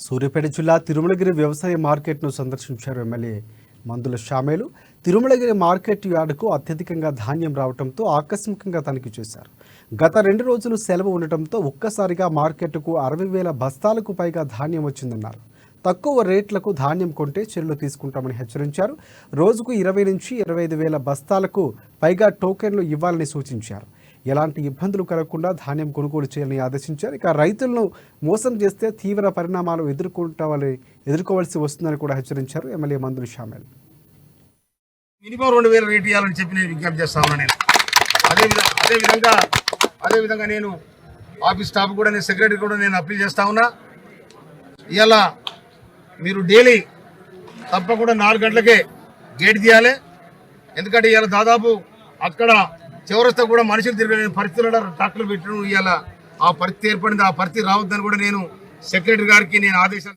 సూర్యాపేట జిల్లా తిరుమలగిరి వ్యవసాయ మార్కెట్ను సందర్శించారు ఎమ్మెల్యే మందుల షామేలు. తిరుమలగిరి మార్కెట్ యార్డుకు అత్యధికంగా ధాన్యం రావడంతో ఆకస్మికంగా తనిఖీ చేశారు. గత 2 రోజులు సెలవు ఉండటంతో ఒక్కసారిగా మార్కెట్కు 60,000 బస్తాలకు పైగా ధాన్యం వచ్చిందన్నారు. తక్కువ రేట్లకు ధాన్యం కొంటే చర్యలు తీసుకుంటామని హెచ్చరించారు. రోజుకు 20 నుంచి 25,000 బస్తాలకు పైగా టోకెన్లు ఇవ్వాలని సూచించారు. ఎలాంటి ఇబ్బందులు కలగకుండా ధాన్యం కొనుగోలు చేయాలని ఆదేశించారు. ఇక రైతులను మోసం చేస్తే తీవ్ర పరిణామాలు ఎదుర్కోవాల్సి వస్తుందని కూడా హెచ్చరించారు ఎమ్మెల్యే మందుల షామేల్. మినిమం 2,000 రేట్ ఇవ్వాలని చెప్పి నేను విజ్ఞప్తి చేస్తా ఉన్నా. నేను అదేవిధంగా నేను ఆఫీస్ స్టాఫ్ కూడా నేను సెక్రటరీ కూడా నేను అప్పీల్ చేస్తా ఉన్నా. ఇవాళ మీరు డైలీ తప్పకుండా 4 గంటలకే గేట్ తీయాలి. ఎందుకంటే ఇవాళ దాదాపు అక్కడ చివరితో కూడా మనుషులు తిరగలేని పరిస్థితుల్లో ట్రాక్టర్లు పెట్టడం ఇవాళ ఆ పరిస్థితి ఏర్పడింది. ఆ పరిస్థితి రావద్దని కూడా నేను సెక్రటరీ గారికి నేను ఆదేశాలు